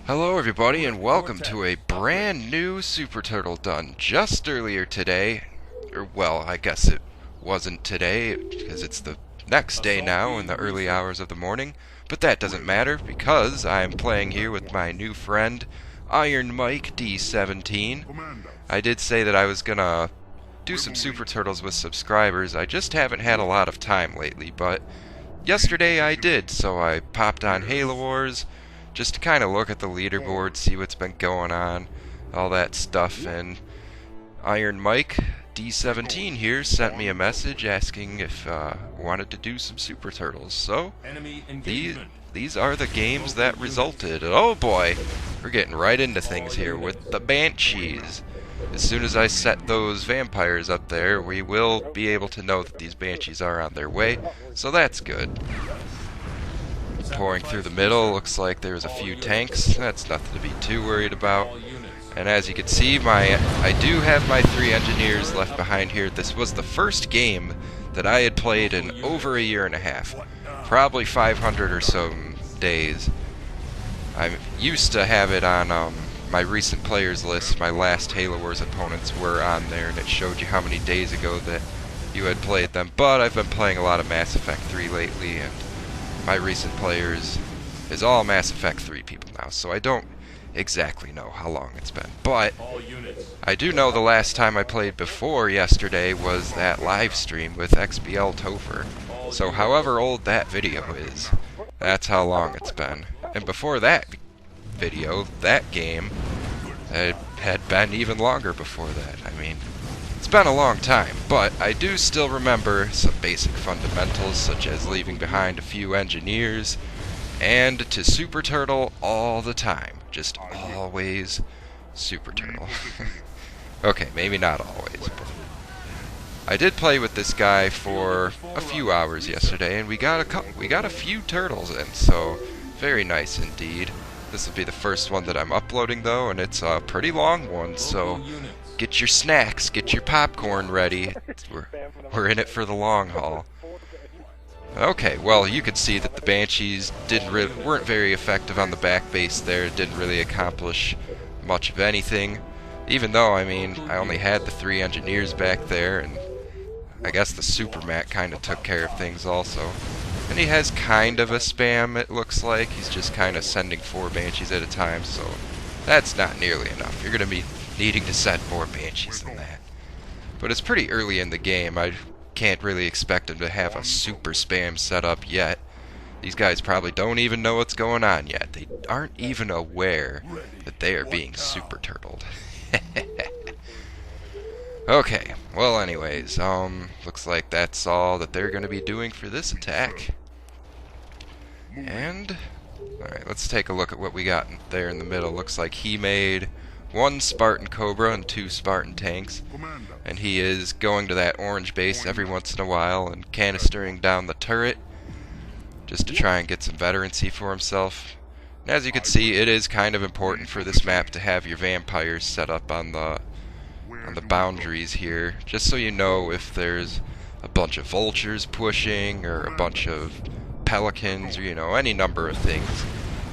Hello everybody and welcome to a brand new Super Turtle done just earlier today. Or well, I guess it wasn't today because it's the next day now in the early hours of the morning. But that doesn't matter because I'm playing here with my new friend Iron Mike D17. I did say that I was gonna do some Super Turtles with subscribers. I just haven't had a lot of time lately, but yesterday I did, so I popped on Halo Wars just to kind of look at the leaderboard, see what's been going on, all that stuff, and Iron Mike D17 here sent me a message asking if I wanted to do some Super Turtles. So these are the games that resulted. Oh boy, we're getting right into things here with the Banshees. As soon as I set those vampires up there, we will be able to know that these Banshees are on their way, so that's good. Pouring through the middle, looks like there's a few tanks. That's nothing to be too worried about. And as you can see, I do have my 3 engineers left behind here. This was the first game that I had played in over a year and a half. Probably 500 or so days. I used to have it on my recent players list. My last Halo Wars opponents were on there, and it showed you how many days ago that you had played them. But I've been playing a lot of Mass Effect 3 lately, and my recent players is all Mass Effect 3 people now, so I don't exactly know how long it's been. But I do know the last time I played before yesterday was that live stream with XBL Topher. So however old that video is, that's how long it's been. And before that video, that game, it had been even longer before that. I mean, it's been a long time, but I do still remember some basic fundamentals, such as leaving behind a few engineers, and to Super Turtle all the time. Just always Super Turtle. Okay, maybe not always, but I did play with this guy for a few hours yesterday, and we got a few turtles in, so very nice indeed. This will be the first one that I'm uploading though, and it's a pretty long one, so get your snacks, get your popcorn ready. We're in it for the long haul. Okay, well, you could see that the Banshees weren't very effective on the back base there. Didn't really accomplish much of anything. Even though, I mean, I only had the 3 engineers back there, and I guess the Supermat kind of took care of things also. And he has kind of a spam, it looks like. He's just kind of sending 4 Banshees at a time, so that's not nearly enough. You're going to be needing to set more Banshees than that. But it's pretty early in the game. I can't really expect him to have a super spam set up yet. These guys probably don't even know what's going on yet. They aren't even aware that they are being super turtled. Okay, well anyways, looks like that's all that they're going to be doing for this attack. And alright, let's take a look at what we got there in the middle. Looks like he made 1 Spartan Cobra and 2 Spartan tanks, and he is going to that orange base every once in a while and canistering down the turret just to try and get some veterancy for himself. And as you can see, it is kind of important for this map to have your vampires set up on the boundaries here, just so you know if there's a bunch of vultures pushing or a bunch of pelicans, or you know, any number of things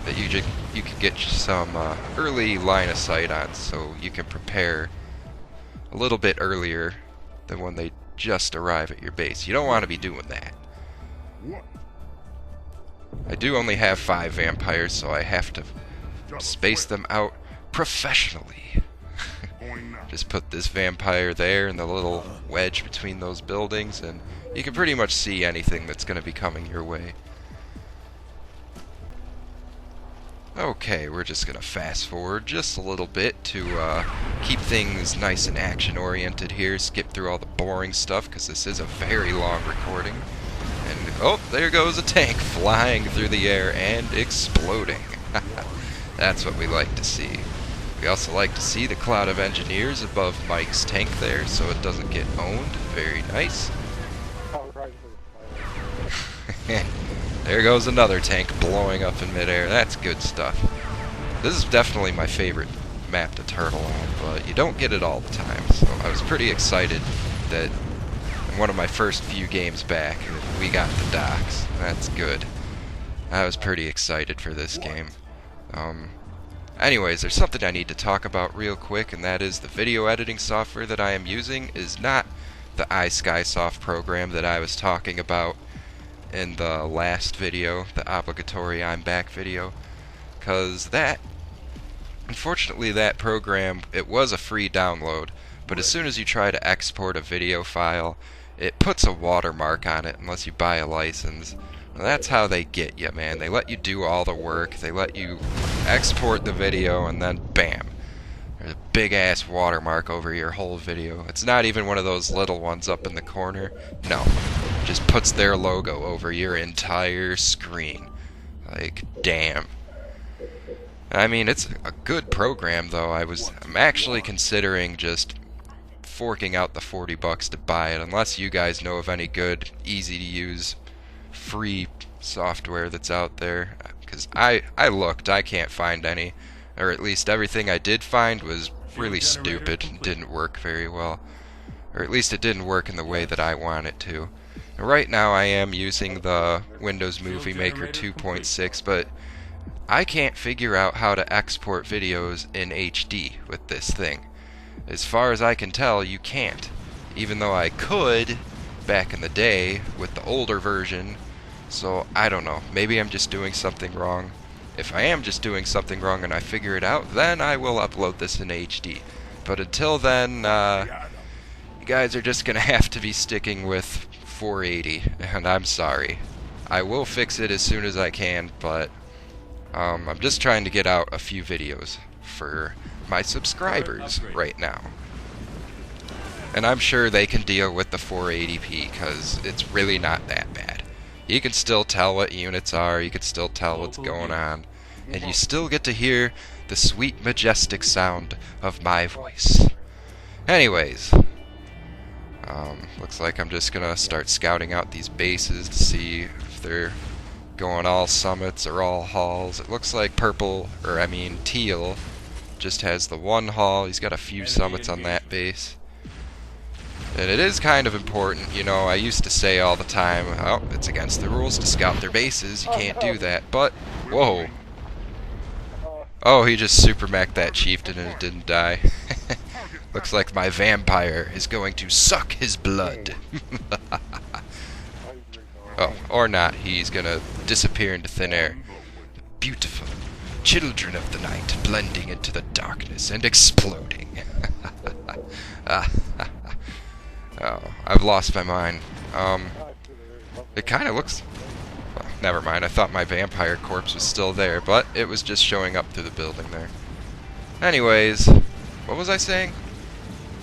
that you could get some early line of sight on, so you can prepare a little bit earlier than when they just arrive at your base. You don't want to be doing that. I do only have 5 vampires, so I have to space them out professionally. Just put this vampire there in the little wedge between those buildings, and you can pretty much see anything that's going to be coming your way. Okay, we're just going to fast forward just a little bit to keep things nice and action-oriented here, skip through all the boring stuff, because this is a very long recording. And, oh, there goes a tank flying through the air and exploding. That's what we like to see. We also like to see the cloud of engineers above Mike's tank there, so it doesn't get owned. Very nice. There goes another tank blowing up in midair. That's good stuff. This is definitely my favorite map to turtle on, but you don't get it all the time, so I was pretty excited that in one of my first few games back, we got the docks. That's good. I was pretty excited for this game. Anyways, there's something I need to talk about real quick, and that is the video editing software that I am using is not the iSkySoft program that I was talking about in the last video, the obligatory I'm back video, because unfortunately that program, it was a free download, but as soon as you try to export a video file, it puts a watermark on it unless you buy a license. Well, that's how they get you, man. They let you do all the work, they let you export the video, and then bam, there's a big ass watermark over your whole video. It's not even one of those little ones up in the corner. No, it just puts their logo over your entire screen. Like, damn. I mean, it's a good program though. I'm actually considering just forking out the $40 to buy it, unless you guys know of any good, easy to use, free software that's out there. Because I looked, I can't find any. Or at least everything I did find was really stupid and didn't work very well. Or at least it didn't work in the way that I want it to. And right now I am using the Windows Movie Maker 2.6, but I can't figure out how to export videos in HD with this thing. As far as I can tell, you can't. Even though I could back in the day with the older version. So I don't know. Maybe I'm just doing something wrong. If I am just doing something wrong and I figure it out, then I will upload this in HD. But until then, you guys are just going to have to be sticking with 480. And I'm sorry. I will fix it as soon as I can, but I'm just trying to get out a few videos for my subscribers right now. And I'm sure they can deal with the 480p, because it's really not that bad. You can still tell what units are, you can still tell what's going on, and you still get to hear the sweet, majestic sound of my voice. Anyways, looks like I'm just gonna start scouting out these bases to see if they're going all summits or all halls. It looks like teal just has the one hall. He's got a few summits on that base. And it is kind of important, you know, I used to say all the time, oh, it's against the rules to scout their bases, you can't do that, but, whoa. Oh, he just super mech'd that chieftain and it didn't die. Looks like my vampire is going to suck his blood. Oh, or not, he's gonna disappear into thin air. Beautiful children of the night blending into the darkness and exploding. Oh, I've lost my mind. It kind of looks... Well, never mind, I thought my vampire corpse was still there, but it was just showing up through the building there. Anyways, what was I saying?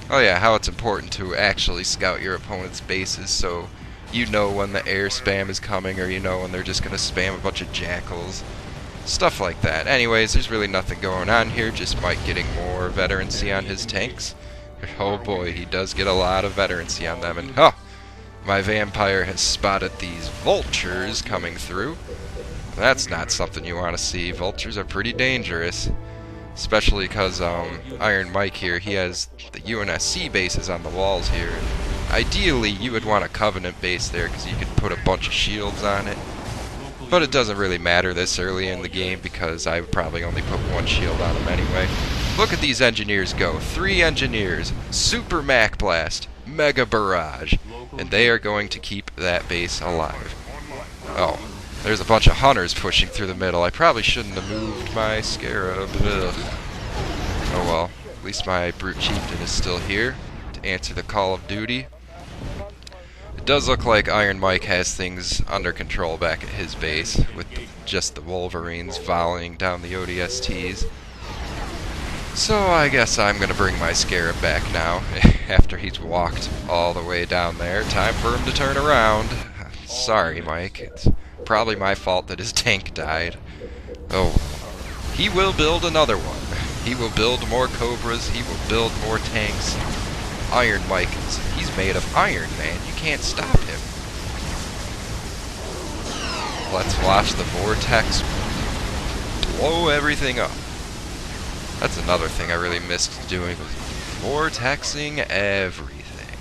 Oh yeah, how it's important to actually scout your opponent's bases so you know when the air spam is coming, or you know when they're just going to spam a bunch of jackals. Stuff like that. Anyways, there's really nothing going on here, just Mike getting more veterancy on his tanks. Oh boy, he does get a lot of veterancy on them, and my vampire has spotted these vultures coming through. That's not something you want to see. Vultures are pretty dangerous, especially because Iron Mike here, he has the UNSC bases on the walls here. Ideally, you would want a Covenant base there because you could put a bunch of shields on it. But it doesn't really matter this early in the game because I would probably only put one shield on them anyway. Look at these engineers go. 3 engineers, Super Mac Blast, Mega Barrage, and they are going to keep that base alive. Oh, there's a bunch of hunters pushing through the middle. I probably shouldn't have moved my Scarab. Ugh. Oh well, at least my Brute Chieftain is still here to answer the call of duty. It does look like Iron Mike has things under control back at his base, with just the Wolverines volleying down the ODSTs. So I guess I'm going to bring my Scarab back now, after he's walked all the way down there. Time for him to turn around. Sorry, Mike. It's probably my fault that his tank died. Oh, he will build another one. He will build more Cobras, he will build more tanks. Iron Mike, he's made of iron, man. You can't stop him. Let's watch the Vortex blow everything up. That's another thing I really missed doing, was vortexing everything.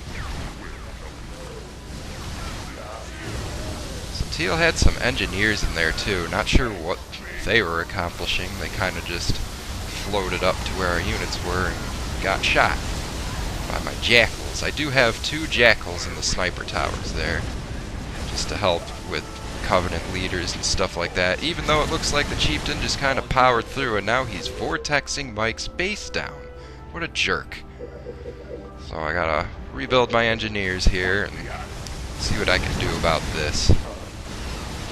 So Teal had some engineers in there too. Not sure what they were accomplishing. They kind of just floated up to where our units were and got shot by my jackals. I do have 2 jackals in the sniper towers there, just to help with Covenant leaders and stuff like that, even though it looks like the chieftain just kind of powered through and now he's vortexing Mike's base down. What a jerk. So I gotta rebuild my engineers here and see what I can do about this.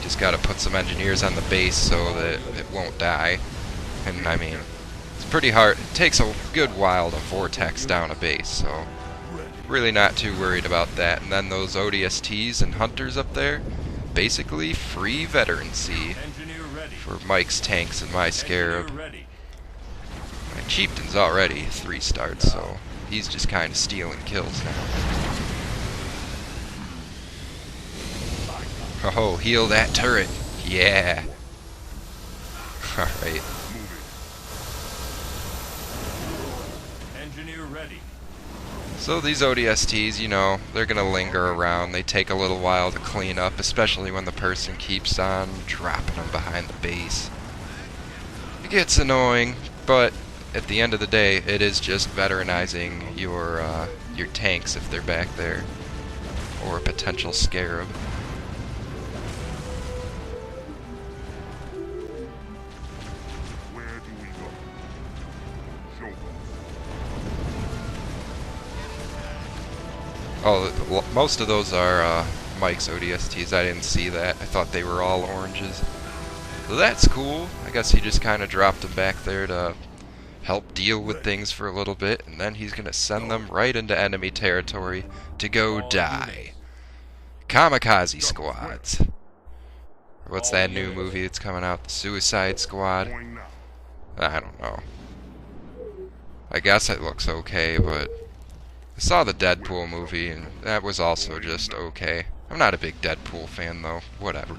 Just gotta put some engineers on the base so that it won't die. And I mean, it's pretty hard. It takes a good while to vortex down a base, so really not too worried about that. And then those ODSTs and hunters up there, basically free veterancy for Mike's tanks and my Scarab. My chieftain's already 3 starts, so he's just kind of stealing kills now. Oh, heal that turret. Yeah. Alright. So these ODSTs, you know, they're gonna linger around. They take a little while to clean up, especially when the person keeps on dropping them behind the base. It gets annoying, but at the end of the day, it is just veteranizing your tanks if they're back there, or a potential Scarab. Oh, most of those are Mike's ODSTs. I didn't see that. I thought they were all oranges. So that's cool. I guess he just kind of dropped them back there to help deal with things for a little bit, and then he's going to send them right into enemy territory to go die. Kamikaze squads. What's that new movie that's coming out? The Suicide Squad? I don't know. I guess it looks okay, but I saw the Deadpool movie, and that was also just okay. I'm not a big Deadpool fan, though. Whatever.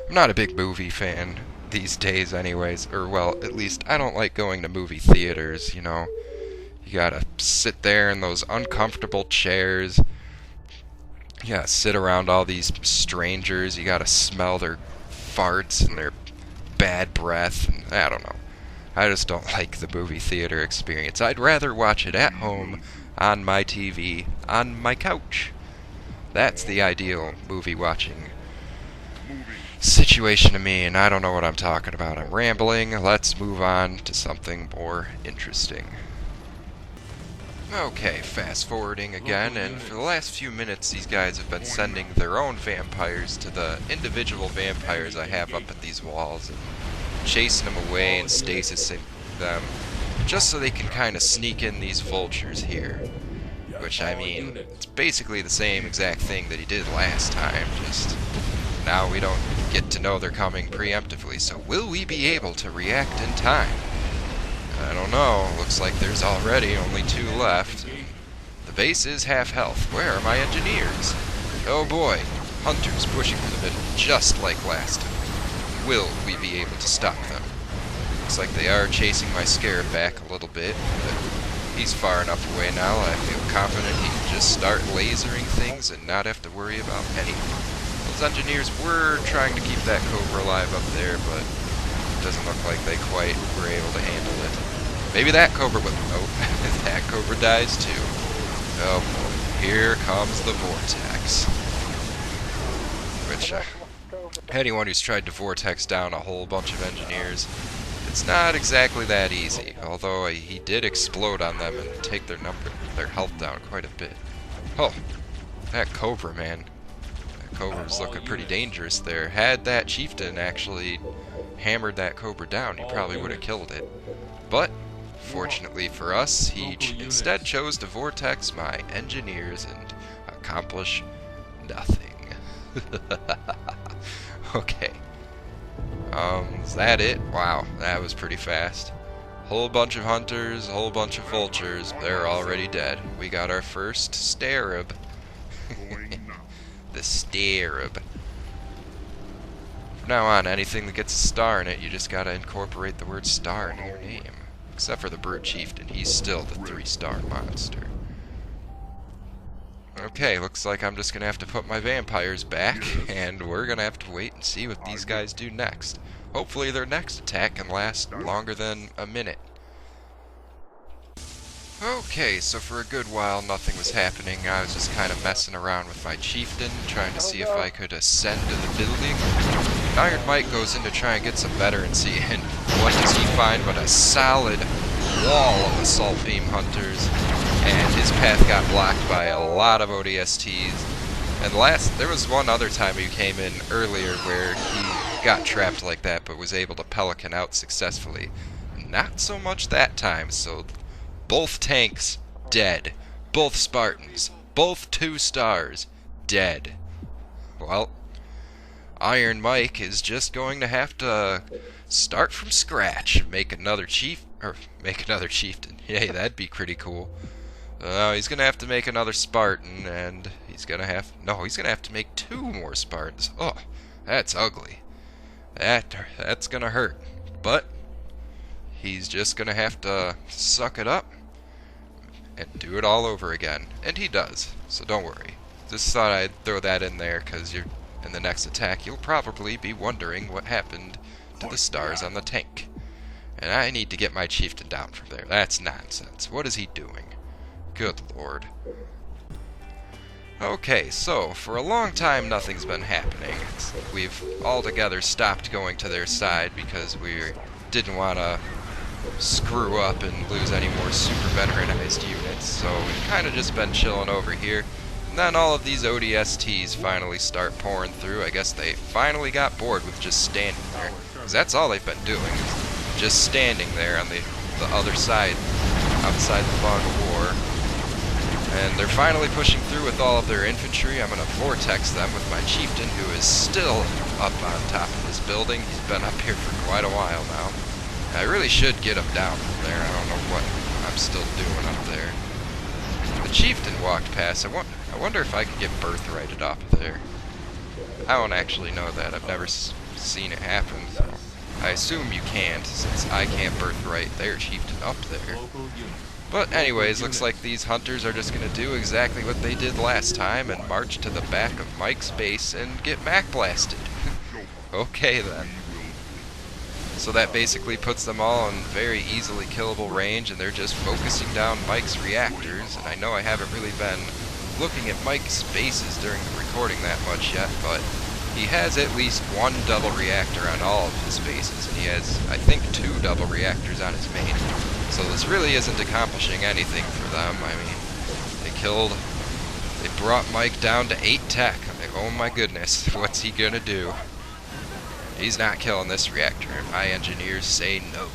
I'm not a big movie fan these days anyways. Or, well, at least I don't like going to movie theaters, you know. You gotta sit there in those uncomfortable chairs. You gotta sit around all these strangers. You gotta smell their farts and their bad breath. And I don't know. I just don't like the movie theater experience. I'd rather watch it at home, on my TV, on my couch. That's the ideal movie watching situation to me, and I don't know what I'm talking about. I'm rambling. Let's move on to something more interesting. Okay, fast forwarding again, and for the last few minutes these guys have been sending their own vampires to the individual vampires I have up at these walls, and chasing them away and stasising them, just so they can kind of sneak in these vultures here. Which, I mean, it's basically the same exact thing that he did last time, just now we don't get to know they're coming preemptively, so will we be able to react in time? I don't know. Looks like there's already only 2 left. The base is half health. Where are my engineers? Oh boy, hunters pushing for the middle, just like last time. Will we be able to stop them? Looks like they are chasing my Scarab back a little bit, but he's far enough away now I feel confident he can just start lasering things and not have to worry about anything. Those engineers were trying to keep that Cobra alive up there, but it doesn't look like they quite were able to handle it. Maybe that Cobra will. Oh, that Cobra dies too. Oh boy, here comes the Vortex. Which, anyone who's tried to Vortex down a whole bunch of engineers, it's not exactly that easy, although he did explode on them and take their health down quite a bit. Oh, that Cobra, man. That Cobra's looking pretty dangerous there. Had that chieftain actually hammered that Cobra down, he probably would have killed it. But, fortunately for us, he instead chose to Vortex my engineers and accomplish nothing. Okay. Is that it? Wow, that was pretty fast. Whole bunch of hunters, whole bunch of vultures. They're already dead. We got our first Scarab. The Scarab. From now on, anything that gets a star in it, you just gotta incorporate the word star into your name. Except for the Brute Chieftain, he's still the 3-star monster. Okay, looks like I'm just gonna have to put my vampires back, and we're gonna have to wait and see what these guys do next. Hopefully their next attack can last longer than a minute. Okay, so for a good while nothing was happening. I was just kind of messing around with my chieftain, trying to see if I could ascend to the building. Iron Mike goes in to try and get some veterancy, and what does he find but a solid wall of assault beam hunters, and his path got blocked by a lot of ODSTs. And there was one other time he came in earlier where he got trapped like that, but was able to Pelican out successfully. Not so much that time, so both tanks dead. Both Spartans, both 2 stars, dead. Well, Iron Mike is just going to have to start from scratch and make another chieftain. Yay, that'd be pretty cool. He's gonna have to make another Spartan, and he's gonna have to make 2 more Spartans. Oh, that's ugly. That's gonna hurt. But he's just gonna have to suck it up and do it all over again, and he does. So don't worry. Just thought I'd throw that in there, because in the next attack you'll probably be wondering what happened to the stars on the tank. And I need to get my chieftain down from there. That's nonsense. What is he doing? Good lord. Okay, so for a long time nothing's been happening. We've altogether stopped going to their side because we didn't want to screw up and lose any more super veteranized units, so we've kind of just been chilling over here. And then all of these ODSTs finally start pouring through. I guess they finally got bored with just standing there, because that's all they've been doing, just standing there on the other side, outside the fog of war. And they're finally pushing through with all of their infantry. I'm going to Vortex them with my chieftain, who is still up on top of this building. He's been up here for quite a while now. I really should get him down from there. I don't know what I'm still doing up there. The chieftain walked past. I wonder if I could get birthrighted up there. I don't actually know that. I've never seen it happen, so I assume you can't, since I can't birthright their chieftain up there. But anyways, looks like these hunters are just going to do exactly what they did last time and march to the back of Mike's base and get Mac blasted. Okay then. So that basically puts them all in very easily killable range, and they're just focusing down Mike's reactors. And I know I haven't really been looking at Mike's bases during the recording that much yet, but he has at least 1 double reactor on all of his bases, and he has, I think, 2 double reactors on his main. So this really isn't accomplishing anything for them. I mean, they brought Mike down to 8 tech. I'm like, oh my goodness, what's he gonna do? He's not killing this reactor. My engineers say no.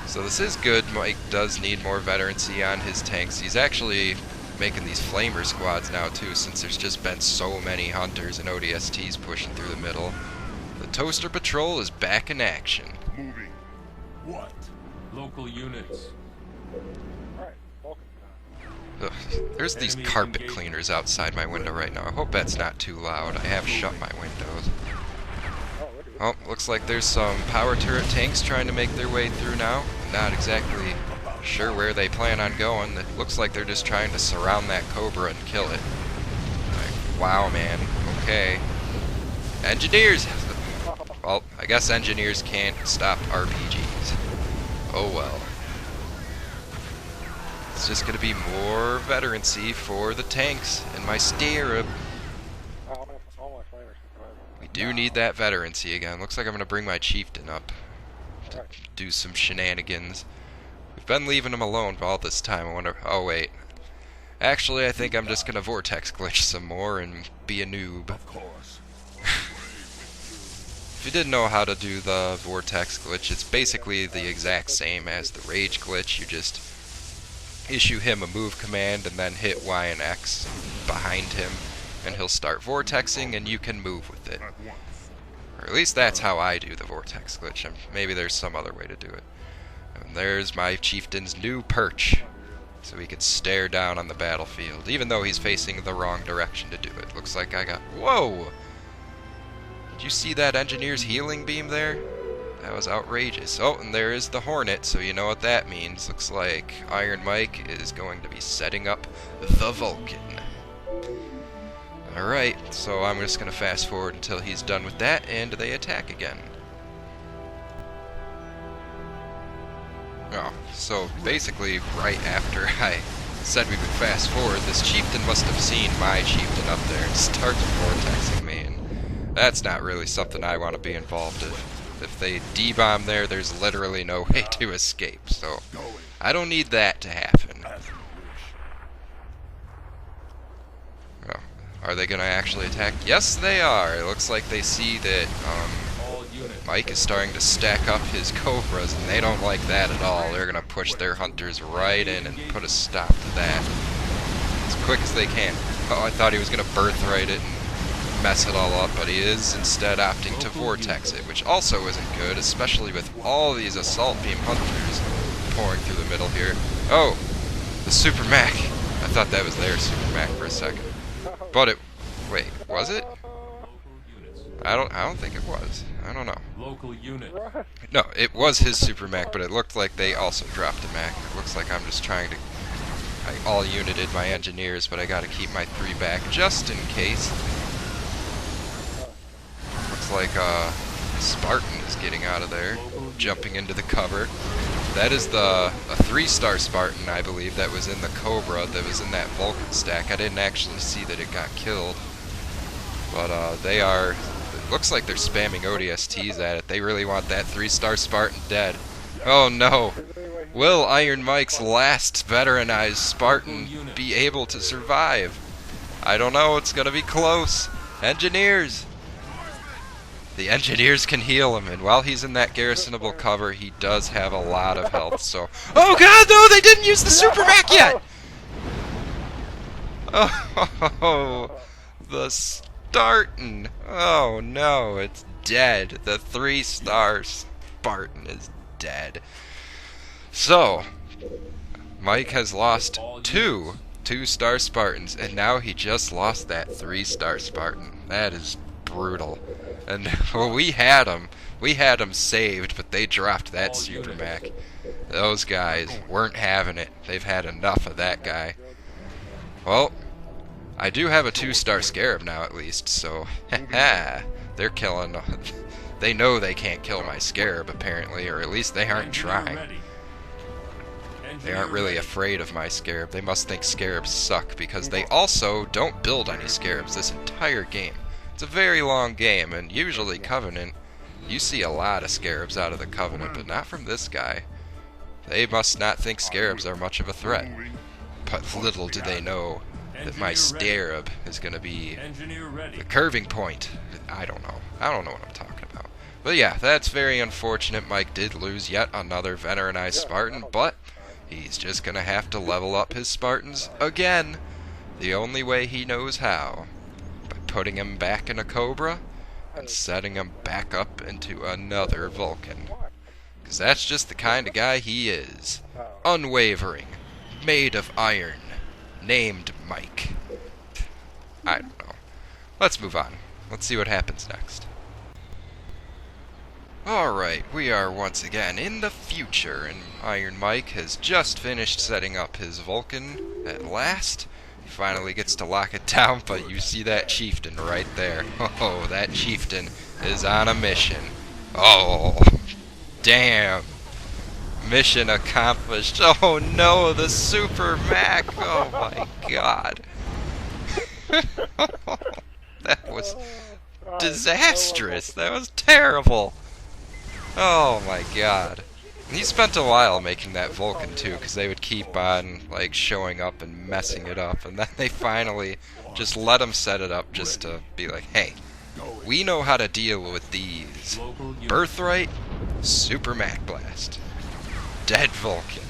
So this is good. Mike does need more veterancy on his tanks. He's actually making these flamer squads now too, since there's just been so many hunters and ODSTs pushing through the middle. The Toaster Patrol is back in action. Moving. What? Local units. Ugh, there's these carpet cleaners outside my window right now. I hope that's not too loud. I have shut my windows. Oh, looks like there's some power turret tanks trying to make their way through now. Not exactly sure where they plan on going. It looks like they're just trying to surround that Cobra and kill it. Like, wow, man. Okay. Engineers! Well, I guess engineers can't stop RPGs. Oh well. It's just gonna be more veterancy for the tanks and my Scarab. We do need that veterancy again. Looks like I'm gonna bring my chieftain up to do some shenanigans. We've been leaving him alone all this time. I wonder. Oh wait. Actually, I think I'm just gonna Vortex glitch some more and be a noob. Of course. If you didn't know how to do the Vortex glitch, it's basically the exact same as the Rage glitch. You just issue him a move command and then hit Y and X behind him, and he'll start vortexing and you can move with it. Or at least that's how I do the Vortex glitch. Maybe there's some other way to do it. And there's my chieftain's new perch, so he can stare down on the battlefield, even though he's facing the wrong direction to do it. Looks like I got... Whoa! Did you see that engineer's healing beam there? That was outrageous. Oh, and there is the Hornet, so you know what that means. Looks like Iron Mike is going to be setting up the Vulcan. Alright, so I'm just going to fast forward until he's done with that, and they attack again. Oh, so basically, right after I said we would fast forward, this chieftain must have seen my chieftain up there and started vortexing me, and that's not really something I want to be involved in. If they D-bomb there, there's literally no way to escape, so I don't need that to happen. Oh, are they going to actually attack? Yes, they are. It looks like they see that Mike is starting to stack up his cobras, and they don't like that at all. They're going to push their hunters right in and put a stop to that as quick as they can. Oh, I thought he was going to birthright it and mess it all up, but he is instead opting to vortex it, which also isn't good, especially with all these assault beam hunters pouring through the middle here. Oh, the Super Mac. I thought that was their Super Mac for a second. But it... wait, was it? I don't think it was. I don't know. Local unit. No, it was his Super Mac, but it looked like they also dropped a Mac. It looks like I'm just trying to... I all united my engineers, but I gotta keep my 3 back just in case. Looks like Spartan is getting out of there, jumping into the cover. That is a 3-star Spartan, I believe, that was in the Cobra, that was in that Vulcan stack. I didn't actually see that it got killed. But they are... it looks like they're spamming ODSTs at it. They really want that 3-star Spartan dead. Oh no! Will Iron Mike's last veteranized Spartan be able to survive? I don't know, it's gonna be close. Engineers! The engineers can heal him, and while he's in that garrisonable cover, he does have a lot of health, so... oh god, no! They didn't use the Super Mac yet! Oh, the Spartan. Oh no, it's dead. The 3-star Spartan is dead. So, Mike has lost 2 2-star Spartans, and now he just lost that 3-star Spartan. That is brutal. And well, we had him saved, but they dropped that Super Mac. Those guys weren't having it. They've had enough of that guy. Well, I do have a 2-star Scarab now at least, so they're killing. They know they can't kill my Scarab apparently, or at least they aren't trying. They aren't really afraid of my Scarab. They must think Scarabs suck, because they also don't build any Scarabs this entire game. It's a very long game, and usually Covenant, you see a lot of Scarabs out of the Covenant, but not from this guy. They must not think Scarabs are much of a threat. But little do they know that my Scarab is going to be the curving point. I don't know. I don't know what I'm talking about. But yeah, that's very unfortunate. Mike did lose yet another veteranized Spartan, but he's just going to have to level up his Spartans again. The only way he knows how. By putting him back in a Cobra and setting him back up into another Vulcan. Because that's just the kind of guy he is. Unwavering. Made of iron. Named Mike. I don't know. Let's move on. Let's see what happens next. Alright, we are once again in the future, and Iron Mike has just finished setting up his Vulcan at last. He finally gets to lock it down, but you see that chieftain right there. Oh, that chieftain is on a mission. Oh, damn. Mission accomplished. Oh no, the Super Mac. Oh my god. That was disastrous. That was terrible. Oh my god. He spent a while making that Vulcan too, because they would keep on like showing up and messing it up, and then they finally just let him set it up just to be like, hey, we know how to deal with these. Birthright, Super Mac Blast. Dead Vulcan.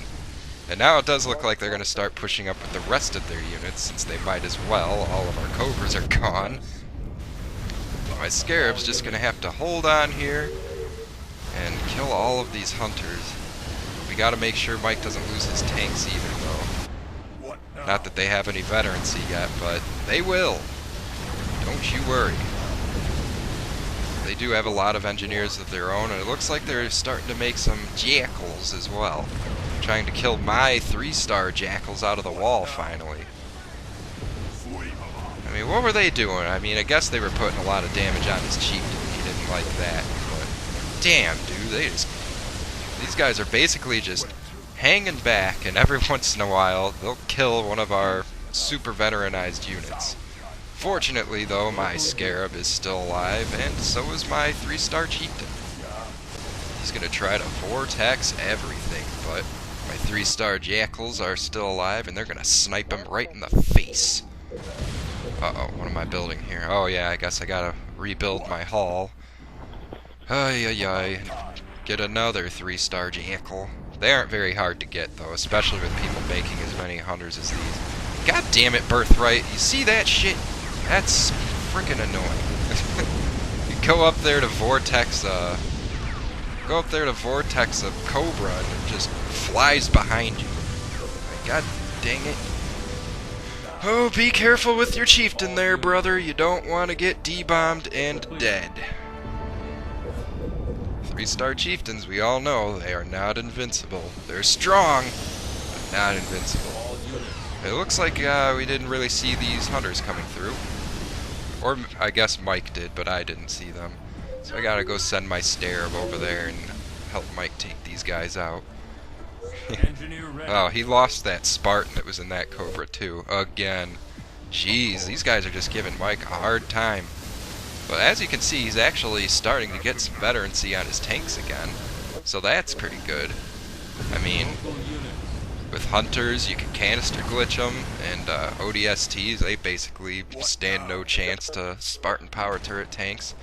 And now it does look like they're going to start pushing up with the rest of their units, since they might as well. All of our Cobras are gone. My Scarab's just going to have to hold on here and kill all of these hunters. We got to make sure Mike doesn't lose his tanks either, though. Not that they have any veterancy yet, but they will. Don't you worry. They do have a lot of engineers of their own, and it looks like they're starting to make some jackals as well. Trying to kill my 3-star jackals out of the wall, finally. I mean, what were they doing? I mean, I guess they were putting a lot of damage on his chieftain. He didn't like that, but damn, dude, these guys are basically just hanging back, and every once in a while they'll kill one of our super veteranized units. Fortunately, though, my Scarab is still alive, and so is my 3-star chieftain. He's gonna try to Vortex everything, but my 3-star jackals are still alive, and they're gonna snipe him right in the face. Uh-oh, what am I building here? Oh yeah, I guess I gotta rebuild my hall. Ay ay ay. Get another 3-star jackal. They aren't very hard to get, though, especially with people making as many hunters as these. God damn it, Birthright. You see that shit? That's freaking annoying. You go up there to Vortex, a Cobra, and it just flies behind you. God dang it. Oh, be careful with your chieftain there, brother. You don't want to get D-bombed and dead. 3-star chieftains, we all know, they are not invincible. They're strong, but not invincible. It looks like we didn't really see these hunters coming through. Or I guess Mike did, but I didn't see them. So I gotta go send my Scarab over there and help Mike take these guys out. Oh, he lost that Spartan that was in that Cobra too. Again. Jeez, these guys are just giving Mike a hard time. But as you can see, he's actually starting to get some veterancy on his tanks again. So that's pretty good. I mean, with hunters, you can canister glitch them, and ODSTs, they basically stand no chance to Spartan power turret tanks.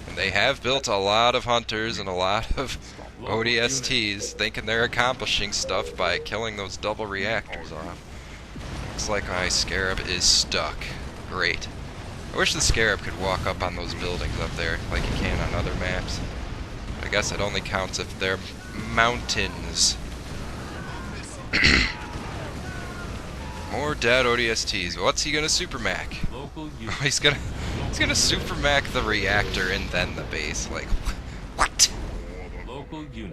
And they have built a lot of hunters and a lot of ODSTs, thinking they're accomplishing stuff by killing those double reactors off. Looks like my Scarab is stuck. Great. I wish the Scarab could walk up on those buildings up there, like you can on other maps. I guess it only counts if they're mountains. More dead ODSTs. What's he gonna supermac? Oh, he's gonna supermac the reactor and then the base. Like, what?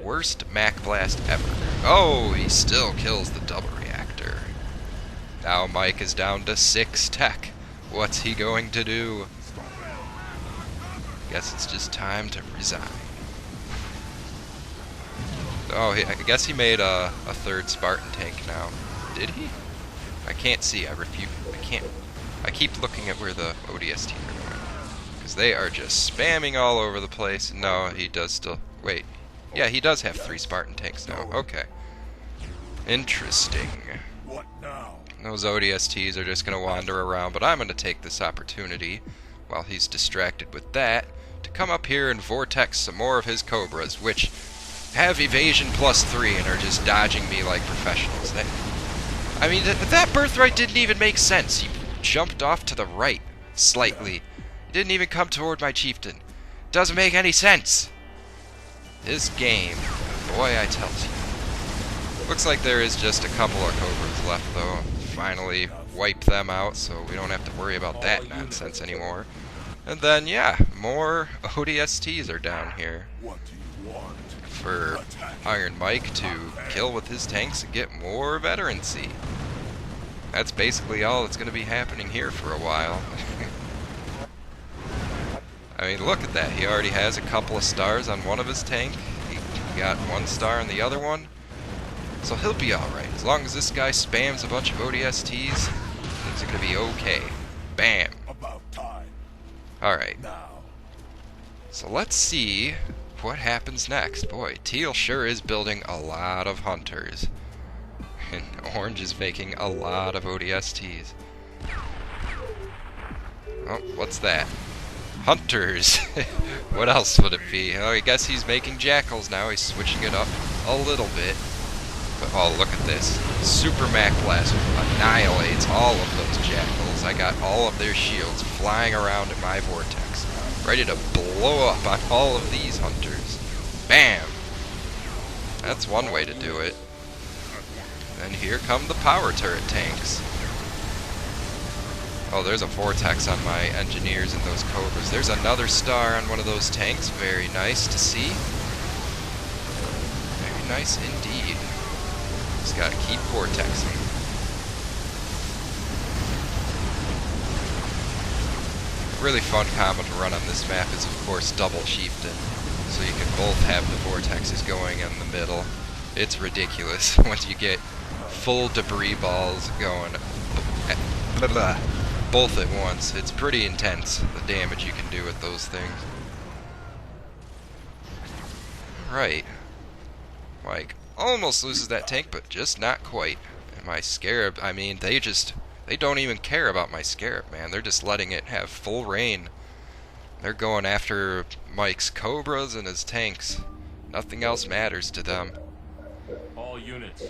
Worst Mac Blast ever. Oh, he still kills the double reactor. Now Mike is down to 6 tech. What's he going to do? Guess it's just time to resign. Oh, I guess he made a 3rd Spartan tank now. Did he? I can't see. I keep looking at where the ODST are going. Because they are just spamming all over the place. No, he does still... Wait. Yeah, he does have 3 Spartan tanks now. Okay. Interesting. What now? Those ODSTs are just going to wander around, but I'm going to take this opportunity, while he's distracted with that, to come up here and Vortex some more of his Cobras, which have evasion +3 and are just dodging me like professionals. I mean, that Birthright didn't even make sense. He jumped off to the right, slightly. He didn't even come toward my chieftain. Doesn't make any sense. This game, boy, I tell you. Looks like there is just a couple of Cobras left, though. Finally wipe them out, so we don't have to worry about that nonsense anymore. And then, yeah, more ODSTs are down here for Iron Mike to kill with his tanks and get more veterancy. That's basically all that's going to be happening here for a while. I mean, look at that. He already has a couple of stars on one of his tank. He got 1 star on the other one. So he'll be alright. As long as this guy spams a bunch of ODSTs, things are going to be okay. Bam. Alright. So let's see what happens next. Boy, Teal sure is building a lot of hunters. And Orange is making a lot of ODSTs. Oh, what's that? Hunters! What else would it be? Oh, I guess he's making jackals now. He's switching it up a little bit. But, oh, look at this. Super Mac Blast annihilates all of those jackals. I got all of their shields flying around in my Vortex, ready to blow up on all of these hunters. Bam! That's one way to do it. And here come the power turret tanks. Oh, there's a Vortex on my engineers and those Cobras. There's another star on one of those tanks. Very nice to see. Very nice indeed. Just gotta keep vortexing. A really fun combo to run on this map is, of course, double chieftain. So you can both have the vortexes going in the middle. It's ridiculous once you get full debris balls going both at once. It's pretty intense, the damage you can do with those things. Right. Like, almost loses that tank, but just not quite. And my Scarab, I mean, they don't even care about my Scarab, man. They're just letting it have full reign. They're going after Mike's Cobras and his tanks. Nothing else matters to them. All units.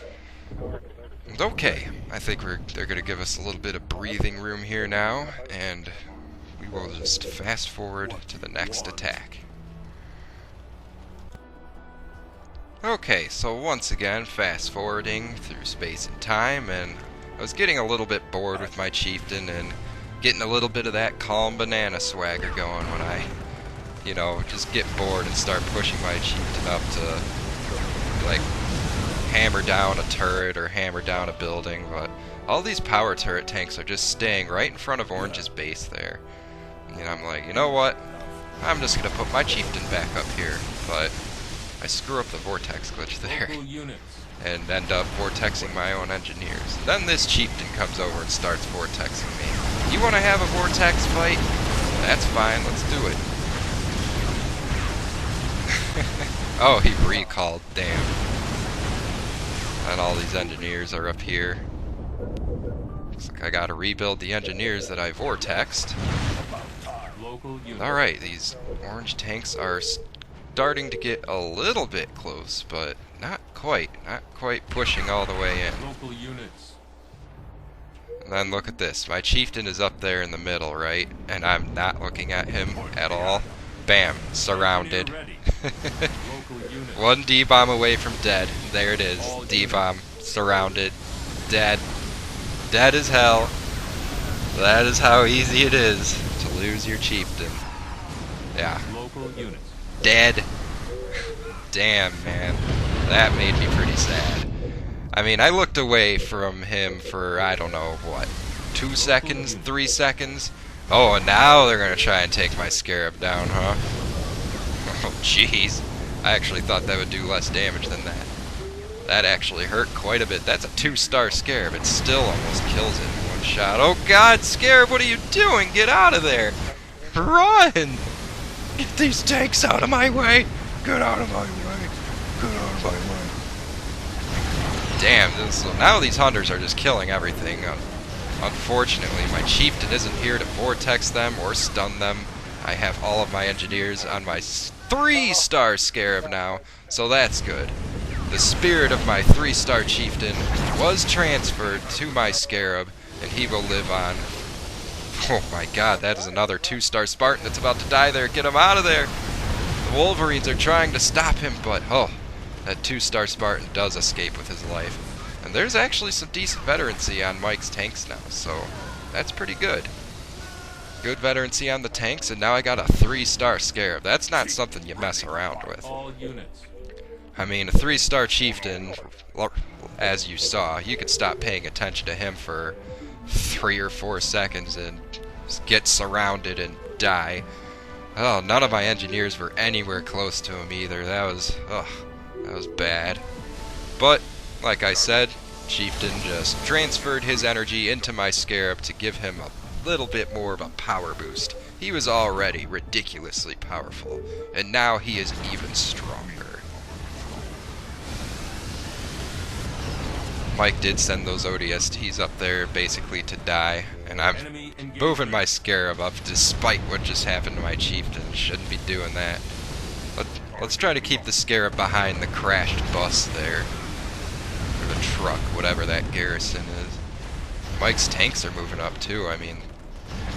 Okay, I think they're going to give us a little bit of breathing room here now, and we will just fast forward to the next attack. Okay, so once again, fast forwarding through space and time, and I was getting a little bit bored with my chieftain and getting a little bit of that calm banana swagger going when I, you know, just get bored and start pushing my chieftain up to, like, hammer down a turret or hammer down a building. But all these power turret tanks are just staying right in front of Orange's base there. And I'm like, you know what? I'm just going to put my chieftain back up here. But I screw up the Vortex glitch there and end up vortexing my own engineers. Then this chieftain comes over and starts vortexing me. You want to have a Vortex fight? That's fine, let's do it. Oh, he recalled, damn. And all these engineers are up here. Looks like I gotta rebuild the engineers that I vortexed. Alright, these orange tanks are starting to get a little bit close, but not quite pushing all the way in. And then look at this, my chieftain is up there in the middle, right? And I'm not looking at him at all. Bam, surrounded. One D-bomb away from dead. There it is, D-bomb, surrounded, dead. Dead as hell. That is how easy it is to lose your chieftain. Yeah. Dead. Damn, man. That made me pretty sad. I mean, I looked away from him for, I don't know, what, 2 seconds, 3 seconds? Oh, and now they're gonna try and take my Scarab down, huh? Oh, jeez. I actually thought that would do less damage than that. That actually hurt quite a bit. That's a 2-star Scarab. It still almost kills it in one shot. Oh god, Scarab, what are you doing? Get out of there! Run! Get these tanks out of my way! Get out of my way! Get out of my way! Damn, so now these hunters are just killing everything. Unfortunately, my chieftain isn't here to vortex them or stun them. I have all of my engineers on my 3-star Scarab now, so that's good. The spirit of my 3-star chieftain was transferred to my Scarab, and he will live on. Oh my god, that is another 2-star Spartan that's about to die there. Get him out of there! The Wolverines are trying to stop him, but oh, that 2-star Spartan does escape with his life. And there's actually some decent veterancy on Mike's tanks now, so that's pretty good. Good veterancy on the tanks, and now I got a 3-star Scarab. That's not something you mess around with. I mean, a 3-star chieftain, as you saw, you could stop paying attention to him for 3 or 4 seconds and get surrounded and die. Oh, none of my engineers were anywhere close to him either. That was bad. But like I said, chieftain just transferred his energy into my Scarab to give him a little bit more of a power boost. He was already ridiculously powerful, and now he is even stronger. Mike did send those ODSTs up there basically to die, and I'm moving my Scarab up despite what just happened to my chieftain. Shouldn't be doing that. Let's try to keep the Scarab behind the crashed bus there. Or the truck, whatever that garrison is. Mike's tanks are moving up too. I mean,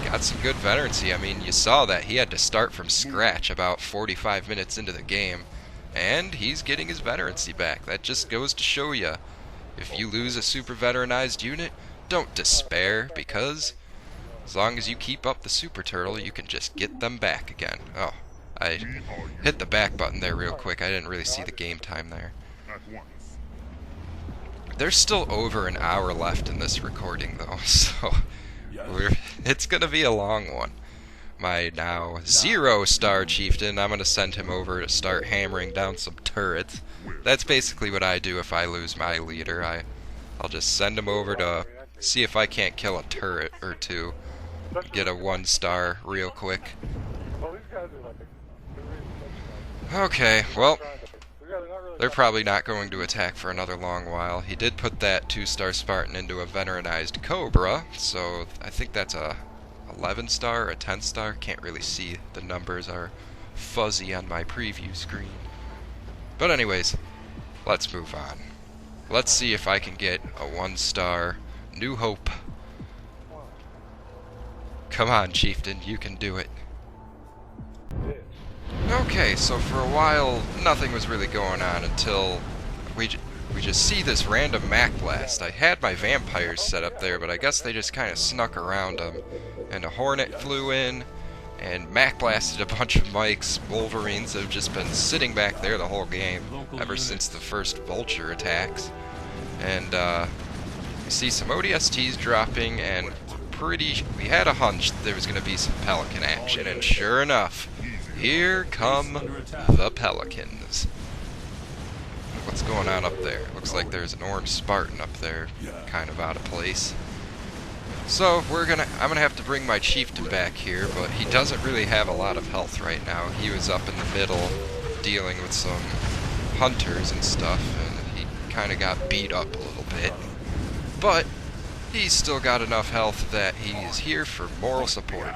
got some good veterancy. I mean, you saw that he had to start from scratch about 45 minutes into the game, and he's getting his veterancy back. That just goes to show you, if you lose a super veteranized unit, don't despair, because as long as you keep up the super turtle, you can just get them back again. Oh, I hit the back button there real quick. I didn't really see the game time there. There's still over an hour left in this recording though, so it's gonna be a long one. my now 0-star chieftain. I'm gonna send him over to start hammering down some turrets. That's basically what I do if I lose my leader. I'll just send him over to see if I can't kill a turret or two. Get a 1-star real quick. Okay, well, they're probably not going to attack for another long while. He did put that 2-star Spartan into a veteranized Cobra, so I think that's a 11-star or a 10-star. Can't really see. The numbers are fuzzy on my preview screen. But anyways, let's move on. Let's see if I can get a 1-star New Hope. Come on, Chieftain, you can do it. Okay, so for a while, nothing was really going on until we just see this random Mac Blast. I had my vampires set up there, but I guess they just kind of snuck around them. And a Hornet flew in, and Mac Blasted a bunch of mics. Wolverines have just been sitting back there the whole game, ever since the first Vulture attacks. And we see some ODSTs dropping, and we had a hunch there was going to be some Pelican action, and sure enough, here come the Pelicans. What's going on up there? Looks like there's an orange Spartan up there, kind of out of place. So I'm gonna have to bring my chieftain back here, but he doesn't really have a lot of health right now. He was up in the middle dealing with some hunters and stuff, and he kind of got beat up a little bit. But he's still got enough health that he's here for moral support.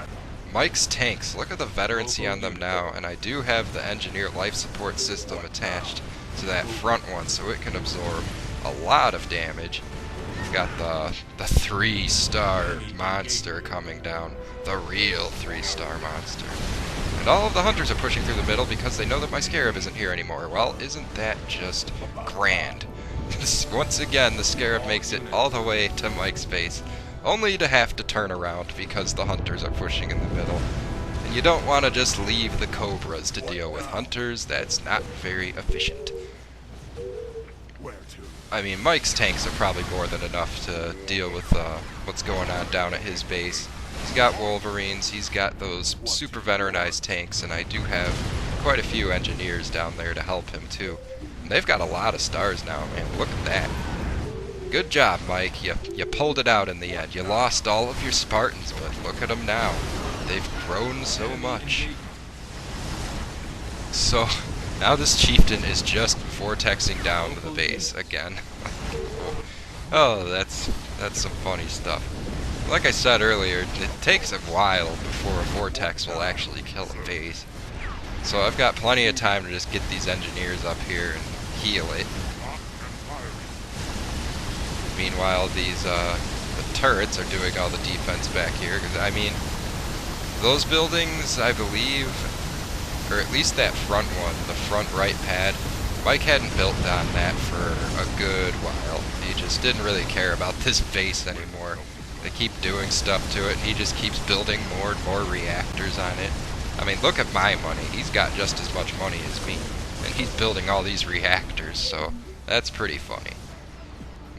Mike's tanks, look at the veterancy on them now, and I do have the engineer life support system attached to that front one, so it can absorb a lot of damage. We've got the 3-star monster coming down, the real 3-star monster. And all of the hunters are pushing through the middle because they know that my Scarab isn't here anymore. Well, isn't that just grand? Once again, the Scarab makes it all the way to Mike's base, only to have to turn around because the hunters are pushing in the middle. And you don't want to just leave the Cobras to deal with hunters. That's not very efficient. I mean, Mike's tanks are probably more than enough to deal with what's going on down at his base. He's got Wolverines, he's got those super veteranized tanks, and I do have quite a few engineers down there to help him too. And they've got a lot of stars now, man. Look at that. Good job, Mike. You pulled it out in the end. You lost all of your Spartans, but look at them now. They've grown so much. So, now this chieftain is just vortexing down to the base again. Oh, that's some funny stuff. Like I said earlier, it takes a while before a vortex will actually kill a base. So I've got plenty of time to just get these engineers up here and heal it. Meanwhile, the turrets are doing all the defense back here. Because I mean, those buildings, I believe, or at least that front one, the front right pad, Mike hadn't built on that for a good while. He just didn't really care about this base anymore. They keep doing stuff to it, and he just keeps building more and more reactors on it. I mean, look at my money. He's got just as much money as me, and he's building all these reactors, so that's pretty funny.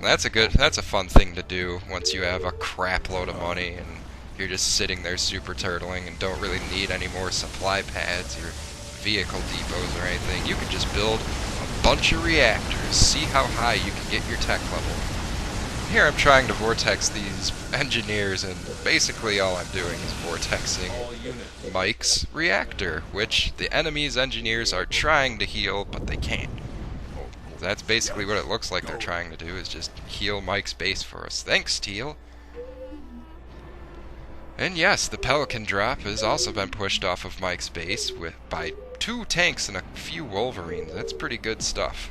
That's a fun thing to do once you have a crap load of money and you're just sitting there super turtling and don't really need any more supply pads or vehicle depots or anything. You can just build a bunch of reactors, see how high you can get your tech level. Here I'm trying to vortex these engineers, and basically all I'm doing is vortexing Mike's reactor, which the enemy's engineers are trying to heal, but they can't. That's basically what it looks like they're trying to do, is just heal Mike's base for us. Thanks, Teal. And yes, the Pelican drop has also been pushed off of Mike's base by 2 tanks and a few Wolverines. That's pretty good stuff.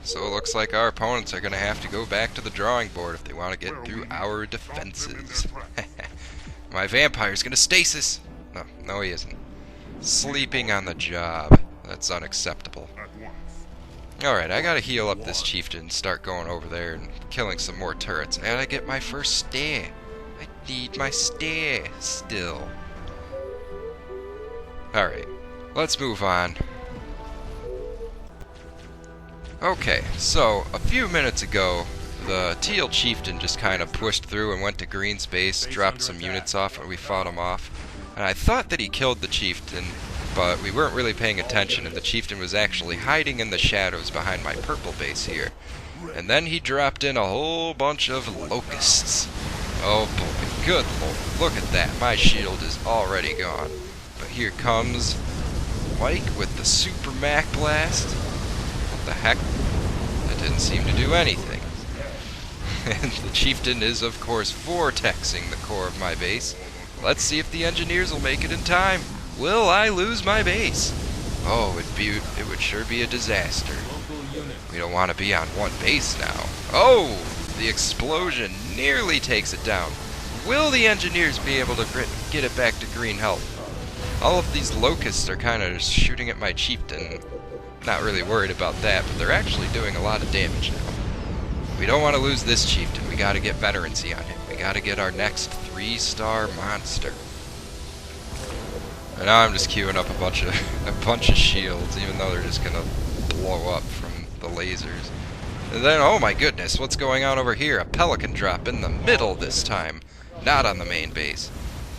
So it looks like our opponents are going to have to go back to the drawing board if they want to get through our defenses. My vampire's going to stasis. No, he isn't. Sleeping on the job. That's unacceptable. Alright, I gotta heal up this chieftain and start going over there and killing some more turrets. I gotta get my first stair. I need my stair still. Alright, let's move on. Okay, so a few minutes ago, the teal chieftain just kind of pushed through and went to green space, dropped some units off, and we fought him off. And I thought that he killed the chieftain, but we weren't really paying attention, and the chieftain was actually hiding in the shadows behind my purple base here. And then he dropped in a whole bunch of locusts. Oh boy, good lord, look at that, my shield is already gone. But here comes Mike with the Super Mac Blast. What the heck? That didn't seem to do anything. And the chieftain is, of course, vortexing the core of my base. Let's see if the engineers will make it in time. Will I lose my base? Oh, it would sure be a disaster. We don't want to be on one base now. Oh, the explosion nearly takes it down. Will the engineers be able to get it back to green health? All of these locusts are kind of shooting at my chieftain. Not really worried about that, but they're actually doing a lot of damage now. We don't want to lose this chieftain. We got to get veterancy on him. We got to get our next 3-star monster. And now I'm just queuing up a bunch of shields, even though they're just gonna blow up from the lasers. And then, oh my goodness, what's going on over here? A Pelican drop in the middle this time, not on the main base.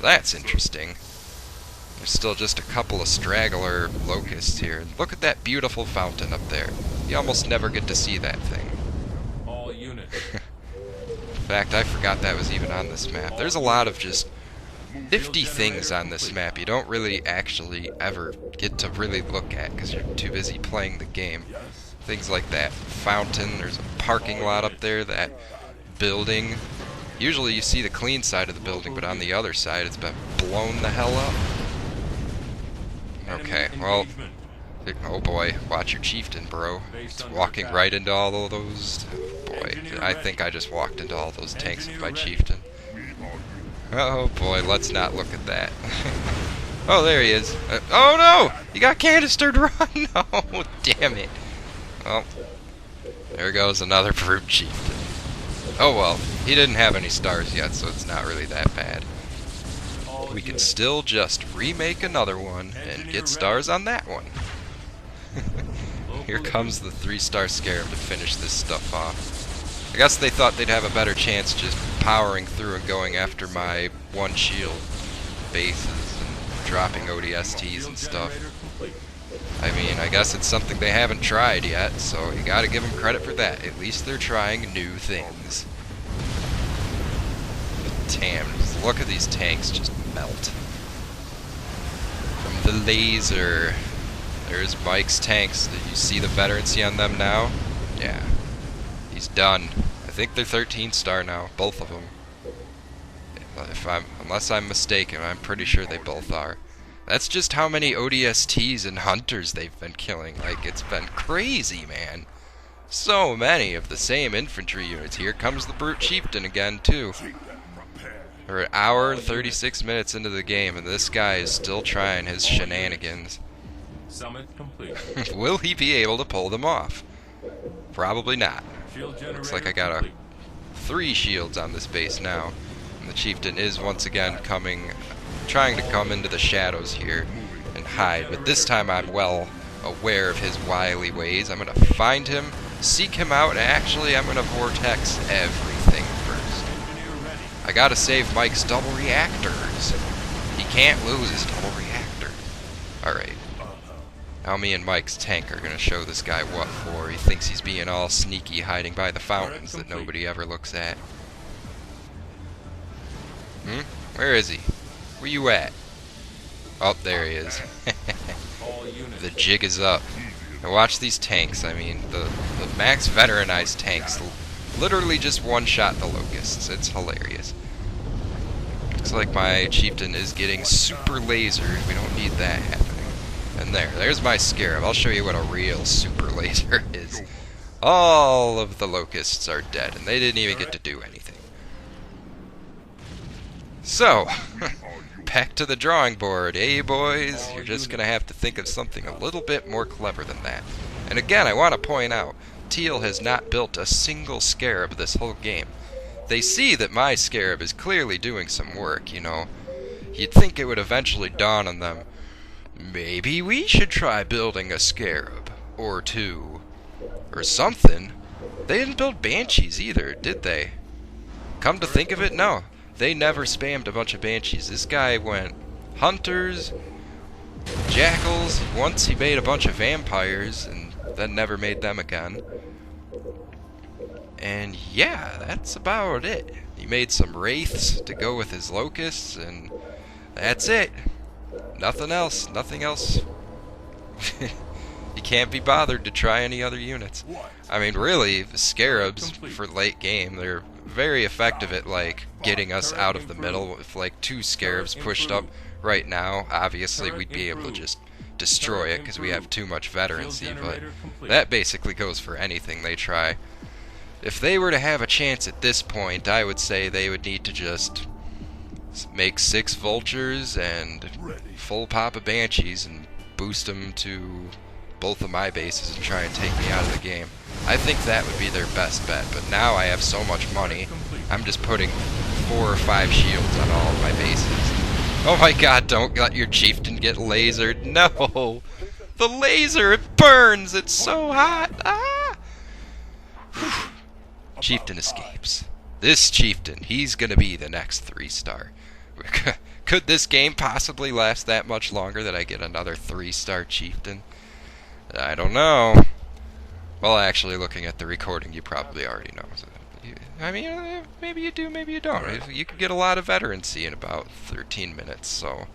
That's interesting. There's still just a couple of straggler locusts here. Look at that beautiful fountain up there. You almost never get to see that thing. All units. In fact, I forgot that was even on this map. There's a lot of just 50 things on this map you don't really actually ever get to really look at because you're too busy playing the game. Things like that fountain, there's a parking lot up there, that building. Usually you see the clean side of the building, but on the other side it's been blown the hell up. Okay, well, oh boy, watch your chieftain, bro. It's walking right into all of those. Boy, I think I just walked into all those tanks with my chieftain. Oh boy, let's not look at that. Oh, there he is. Oh no! He got canistered! Run! No! Damn it. Well, there goes another brute chieftain. Oh well, he didn't have any stars yet, so it's not really that bad. We can still just remake another one and get stars on that one. Here comes the 3-star Scarab to finish this stuff off. I guess they thought they'd have a better chance just powering through and going after my one shield bases and dropping ODSTs and stuff. I mean, I guess it's something they haven't tried yet, so you gotta give them credit for that. At least they're trying new things. Damn, just look at these tanks just melt. From the laser. There's Mike's tanks. Did you see the veterancy on them now? Yeah. He's done. I think they're 13-star now, both of them. Unless I'm mistaken, I'm pretty sure they both are. That's just how many ODSTs and hunters they've been killing. Like, it's been crazy, man. So many of the same infantry units. Here comes the Brute Chieftain again, too. We're an hour and 36 minutes into the game, and this guy is still trying his shenanigans. Summit complete. Will he be able to pull them off? Probably not. Looks like I got 3 shields on this base now. And the chieftain is once again trying to come into the shadows here and hide. But this time I'm well aware of his wily ways. I'm going to find him, seek him out, and actually I'm going to vortex everything first. I got to save Mike's double reactors. He can't lose his double reactors. Alright. Now me and Mike's tank are going to show this guy what for. He thinks he's being all sneaky, hiding by the fountains that nobody ever looks at. Where is he? Where you at? Oh, there he is. The jig is up. Now watch these tanks. I mean, the max veteranized tanks literally just one-shot the locusts. It's hilarious. Looks like my chieftain is getting super lasered. We don't need that happening. And there's my Scarab. I'll show you what a real super laser is. All of the locusts are dead, and they didn't even get to do anything. So, back to the drawing board, eh, boys? You're just gonna have to think of something a little bit more clever than that. And again, I want to point out, Teal has not built a single Scarab this whole game. They see that my Scarab is clearly doing some work, you know. You'd think it would eventually dawn on them, maybe we should try building a Scarab, or 2, or something. They didn't build Banshees either, did they? Come to think of it, no. They never spammed a bunch of Banshees. This guy went Hunters, Jackals, once he made a bunch of Vampires, and then never made them again. And yeah, that's about it. He made some Wraiths to go with his Locusts, and that's it. Nothing else. Nothing else. You can't be bothered to try any other units. I mean, really, the Scarabs for late game, they're very effective at, like, getting us out of the middle. If, like, 2 Scarabs pushed up right now, obviously we'd be able to just destroy it because we have too much veterancy, but that basically goes for anything they try. If they were to have a chance at this point, I would say they would need to just make 6 Vultures and full pop of Banshees and boost them to both of my bases and try and take me out of the game. I think that would be their best bet, but now I have so much money, I'm just putting 4 or 5 shields on all of my bases. Oh my god, don't let your chieftain get lasered. No! The laser, it burns! It's so hot! Ah! Whew. Chieftain escapes. This chieftain, he's gonna be the next 3-star. Could this game possibly last that much longer that I get another 3-star chieftain? I don't know. Well, actually, looking at the recording, you probably already know. I mean, maybe you do, maybe you don't. You could get a lot of veterancy in about 13 minutes, so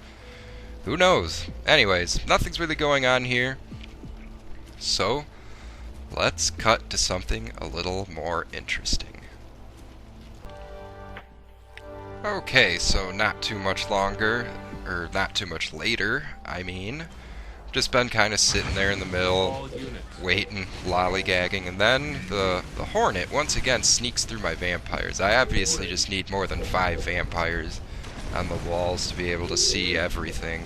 who knows? Anyways, nothing's really going on here. So, let's cut to something a little more interesting. Okay, so not too much longer, or not too much later, I mean. Just been kind of sitting there in the middle, waiting, lollygagging, and then the Hornet once again sneaks through my vampires. I obviously just need more than 5 vampires on the walls to be able to see everything.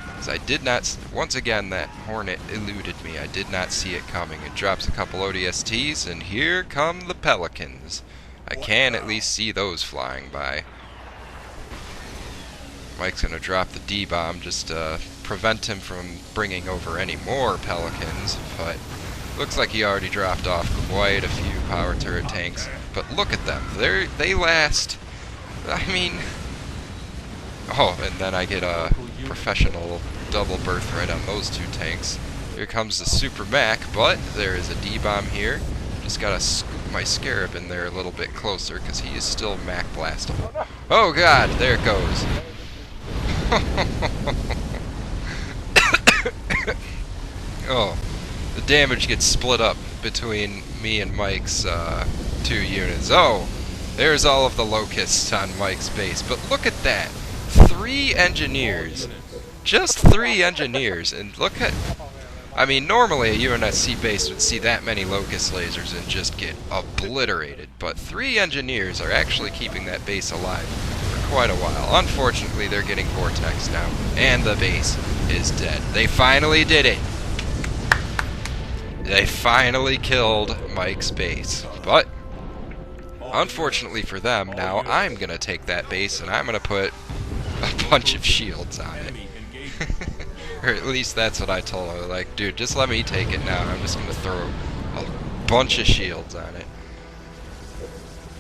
Because I did not, once again that Hornet eluded me. I did not see it coming. It drops a couple ODSTs, and here come the Pelicans. I can at least see those flying by. Mike's gonna drop the D-bomb just to prevent him from bringing over any more Pelicans, but looks like he already dropped off quite a few power turret tanks. But look at them. They last, I mean... Oh, and then I get a professional double birthright on those 2 tanks. Here comes the Super Mac, but there is a D-bomb here. Just gotta scoop my Scarab in there a little bit closer because he is still Mac blastable. Oh god, there it goes. Oh, the damage gets split up between me and Mike's 2 units. Oh, there's all of the locusts on Mike's base. But look at that. 3 engineers. Just 3 engineers. And look at... I mean, normally a UNSC base would see that many locust lasers and just get obliterated. But 3 engineers are actually keeping that base alive for quite a while. Unfortunately, they're getting Vortex now. And the base is dead. They finally did it. They finally killed Mike's base. But, unfortunately for them, now I'm going to take that base and I'm going to put a bunch of shields on it. Or at least that's what I told her. Like, dude, just let me take it now. I'm just going to throw a bunch of shields on it.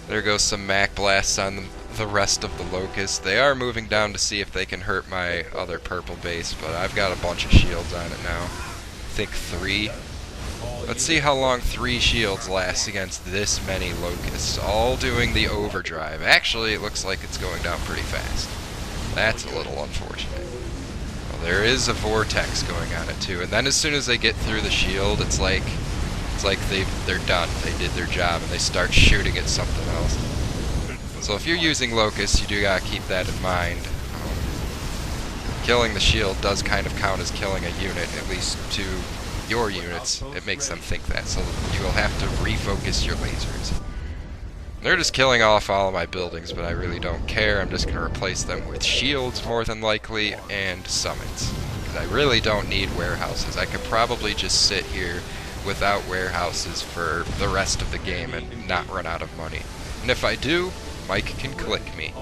There goes some Mac blasts on the rest of the locusts. They are moving down to see if they can hurt my other purple base, but I've got a bunch of shields on it now. I think 3. Let's see how long 3 shields last against this many locusts, all doing the overdrive. Actually, it looks like it's going down pretty fast. That's a little unfortunate. Well, there is a Vortex going on it too, and then as soon as they get through the shield, it's like they're done. They did their job, and they start shooting at something else. So if you're using locusts, you do gotta keep that in mind. Killing the shield does kind of count as killing a unit, at least to your units. It makes them think that, so you will have to refocus your lasers. They're just killing off all of my buildings, but I really don't care. I'm just going to replace them with shields, more than likely, and summits. Because I really don't need warehouses. I could probably just sit here without warehouses for the rest of the game and not run out of money. And if I do, Mike can click me.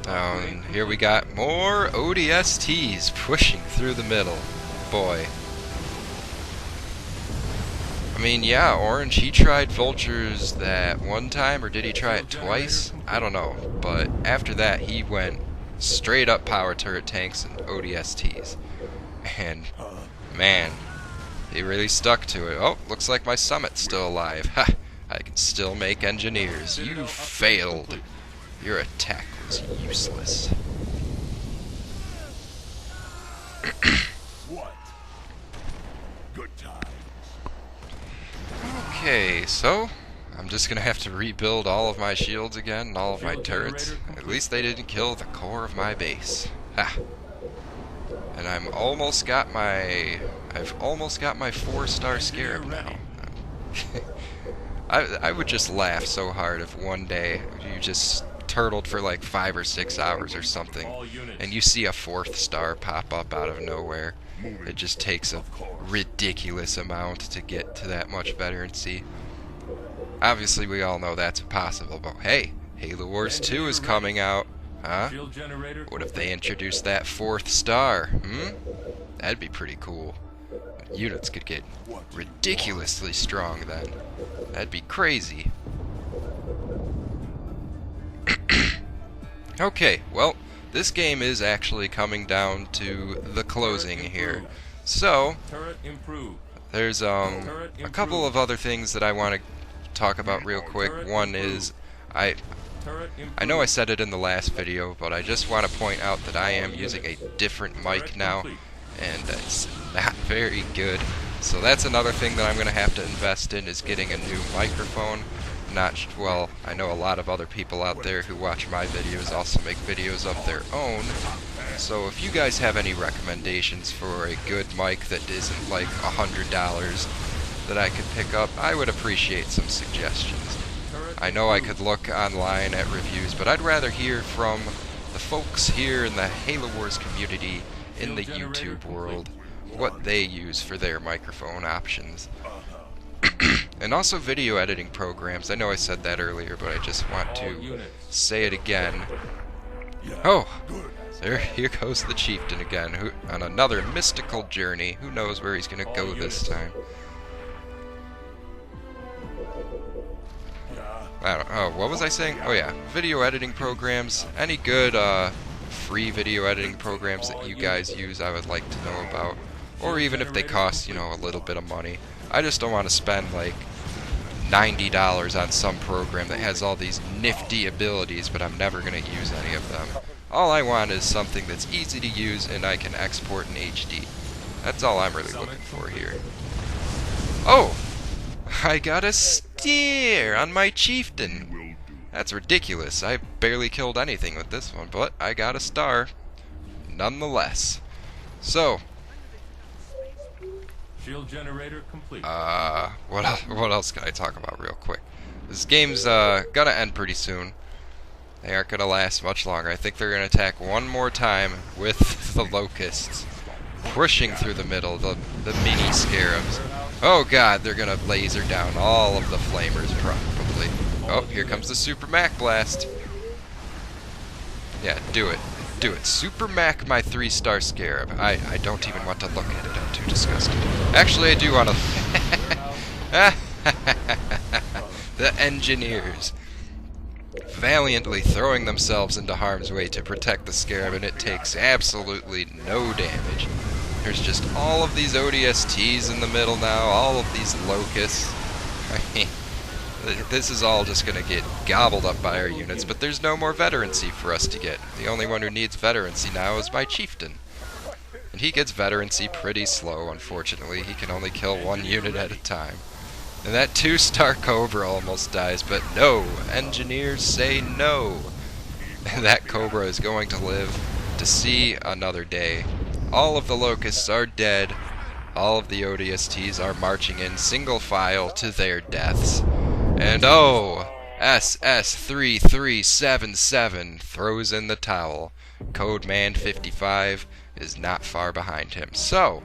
And here we got more ODSTs pushing through the middle. Boy. mean, yeah, Orange, he tried vultures that one time, or did he try it twice? I don't know, but after that he went straight up power turret tanks and ODSTs. And, man, he really stuck to it. Oh, looks like my summit's still alive. Ha! I can still make engineers. You failed. Your attack was useless. What? Good time. Okay, so I'm just gonna have to rebuild all of my shields again and all of my turrets. At least they didn't kill the core of my base. Ha! And I've almost got my 4-star Scarab now. I would just laugh so hard if one day you just turtled for like 5 or 6 hours or something, and you see a 4th star pop up out of nowhere. It just takes a ridiculous amount to get to that much veterancy. Obviously, we all know that's impossible, but hey, Halo Wars 2 is coming out. Huh? What if they introduce that 4th star? That'd be pretty cool. Units could get ridiculously strong then. That'd be crazy. Okay, well, this game is actually coming down to the closing here. So, there's a couple of other things that I want to talk about real quick. One is, I know I said it in the last video, but I just want to point out that I am using a different mic now, and it's not very good. So that's another thing that I'm going to have to invest in, is getting a new microphone. Well, I know a lot of other people out there who watch my videos also make videos of their own. So if you guys have any recommendations for a good mic that isn't like $100 that I could pick up, I would appreciate some suggestions. I know I could look online at reviews, but I'd rather hear from the folks here in the Halo Wars community in the YouTube world what they use for their microphone options. And also video editing programs. I know I said that earlier, but I just want to say it again. Oh, here goes the chieftain again, on another mystical journey. Who knows where he's going to go this time? What was I saying? Oh yeah, video editing programs. Any good free video editing programs that you guys use, I would like to know about. Or even if they cost, you know, a little bit of money. I just don't want to spend like $90 on some program that has all these nifty abilities, but I'm never going to use any of them. All I want is something that's easy to use and I can export in HD. That's all I'm really looking for here. Oh! I got a steer on my chieftain. That's ridiculous. I barely killed anything with this one, but I got a star nonetheless. So, shield generator complete. what else can I talk about real quick? This game's gonna end pretty soon. They aren't gonna last much longer. I think they're gonna attack one more time with the locusts, pushing through the middle, the mini scarabs. Oh god, they're gonna laser down all of the flamers probably. Oh, here comes the Super Mac Blast. Yeah, do it. Do it. Super Mac my 3-star Scarab. I don't even want to look at it. I'm too disgusted. Actually, I do want to... The engineers. Valiantly throwing themselves into harm's way to protect the Scarab, and it takes absolutely no damage. There's just all of these ODSTs in the middle now, all of these locusts. I mean, this is all just going to get gobbled up by our units, but there's no more veterancy for us to get. The only one who needs veterancy now is my chieftain. And he gets veterancy pretty slow, unfortunately. He can only kill 1 unit at a time. And that 2-star Cobra almost dies, but no! Engineers say no! That Cobra is going to live to see another day. All of the locusts are dead. All of the ODSTs are marching in single file to their deaths. And oh, SS3377 throws in the towel. Codeman 55 is not far behind him. So,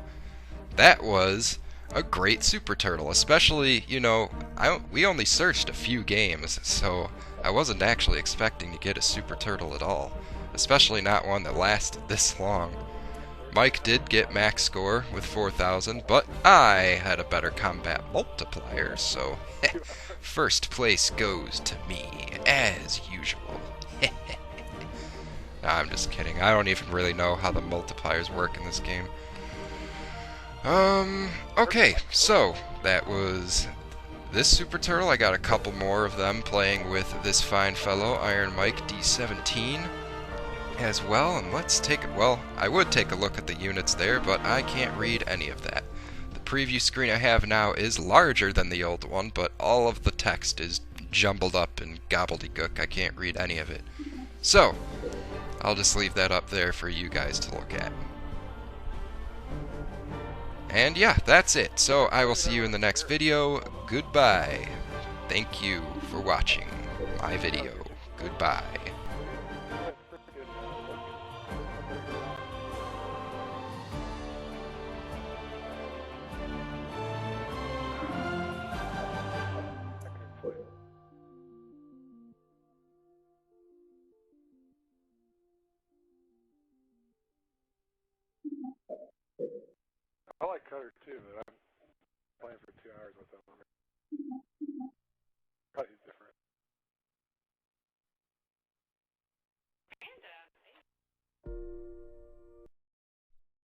that was a great Super Turtle. Especially, you know, we only searched a few games, so I wasn't actually expecting to get a Super Turtle at all. Especially not one that lasted this long. Mike did get max score with 4,000, but I had a better combat multiplier, so first place goes to me, as usual. Nah, I'm just kidding. I don't even really know how the multipliers work in this game. Okay, so that was this Super Turtle. I got a couple more of them playing with this fine fellow, Iron Mike D17, as well. And let's take it. Well, I would take a look at the units there, but I can't read any of that. The preview screen I have now is larger than the old one, but all of the text is jumbled up and gobbledygook. I can't read any of it. So, I'll just leave that up there for you guys to look at. And yeah, that's it. So I will see you in the next video. Goodbye. Thank you for watching my video. Goodbye. I like Cutter too, but I'm playing for 2 hours with him. Probably he's different.